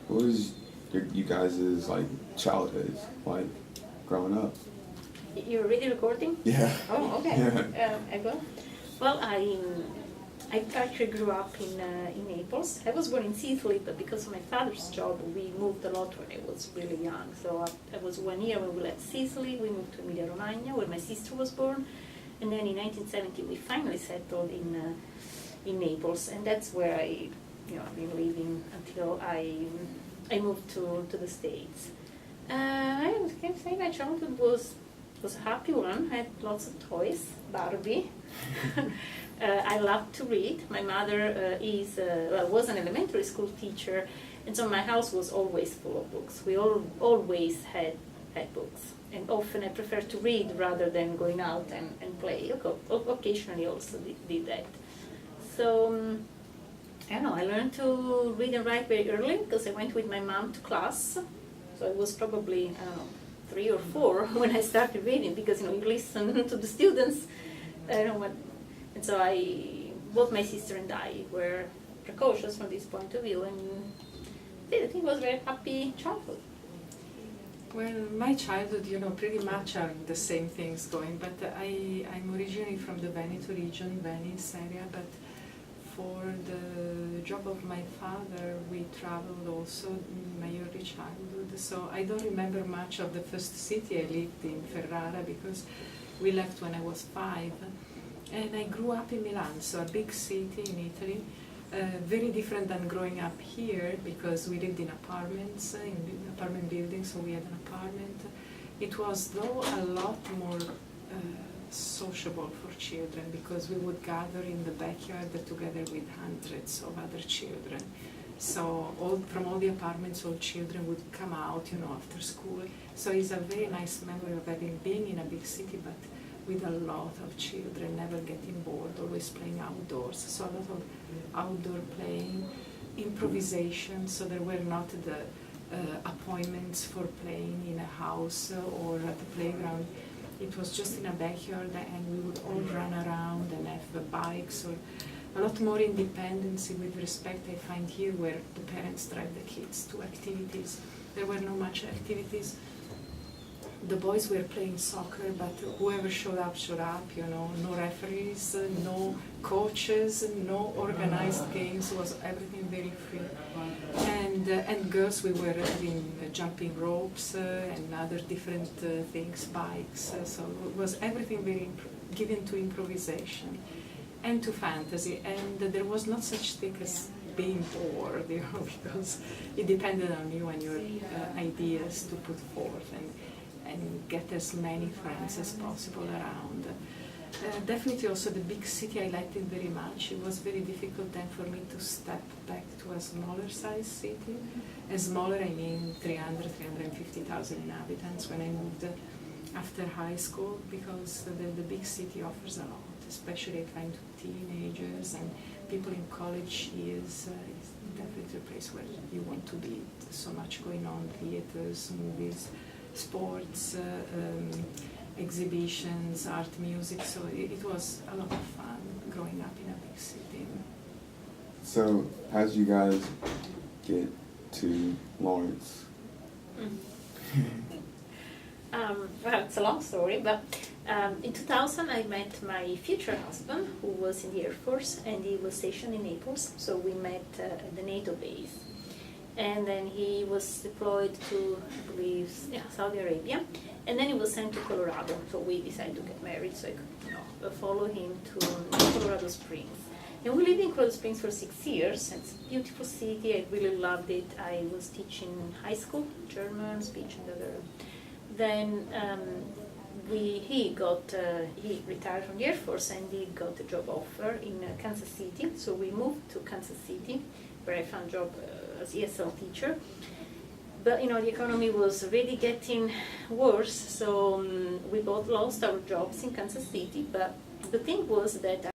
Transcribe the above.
What was you guys' like childhoods like growing up? You're already recording? Yeah. Oh, okay. Yeah. I go. Well, I actually grew up in Naples. I was born in Sicily, but because of my father's job, we moved a lot when I was really young. So I was 1 year when we left Sicily. We moved to Emilia-Romagna, where my sister was born, and then in 1970 we finally settled in Naples, and that's where I've been living until I moved to the States. I can say my childhood was a happy one. I had lots of toys, Barbie. I loved to read. My mother was an elementary school teacher, and so my house was always full of books. We always had books, and often I preferred to read rather than going out and play. Occasionally also did that. So I don't know, I learned to read and write very early because I went with my mom to class. So I was probably, I don't know, 3 or 4 when I started reading, because you listen to the students. I don't know what, and so both my sister and I were precocious from this point of view, and I think it was a very happy childhood. Well, my childhood, pretty much are the same things going, but I'm originally from the Veneto region, Venice area, but for the job of my father, we traveled also in my early childhood, so I don't remember much of the first city I lived in, Ferrara, because we left when I was 5. And I grew up in Milan, so a big city in Italy, very different than growing up here, because we lived in apartments, in apartment buildings, so we had an apartment. It was, though, a lot more sociable for children, because we would gather in the backyard together with hundreds of other children. So from all the apartments, all children would come out, after school. So it's a very nice memory of being in a big city, but with a lot of children, never getting bored, always playing outdoors. So a lot of outdoor playing, improvisation, so there were not the appointments for playing in a house or at the playground. It was just in a backyard, and we would all run around and have bikes, or a lot more independence with respect I find here, where the parents drive the kids to activities. There were not much activities. The boys were playing soccer, but whoever showed up, no referees, no coaches, no organized games, was everything very free. And girls, we were having jumping ropes and other different things, bikes, so it was everything very given to improvisation and to fantasy, and there was not such thing as being bored, because it depended on you and your ideas to put forth and get as many friends as possible around. Definitely also the big city, I liked it very much. It was very difficult then for me to step back to a smaller size city. And smaller, I mean 350,000 inhabitants when I moved after high school, because the big city offers a lot, especially I find to teenagers and people in college years. It's definitely a place where you want to be. There's so much going on, theaters, movies, sports, exhibitions, art, music, so it was a lot of fun growing up in a big city. So, how did you guys get to Lawrence? Well, it's a long story, but in 2000 I met my future husband, who was in the Air Force, and he was stationed in Naples, so we met at the NATO base. And then he was deployed to, I believe, Saudi Arabia, and then he was sent to Colorado. So we decided to get married, so I could follow him to Colorado Springs. And we lived in Colorado Springs for 6 years. It's a beautiful city. I really loved it. I was teaching high school, German, speech, and other. Then he retired from the Air Force, and he got a job offer in Kansas City. So we moved to Kansas City, where I found a job as ESL teacher. But the economy was really getting worse, so we both lost our jobs in Kansas City. But the thing was that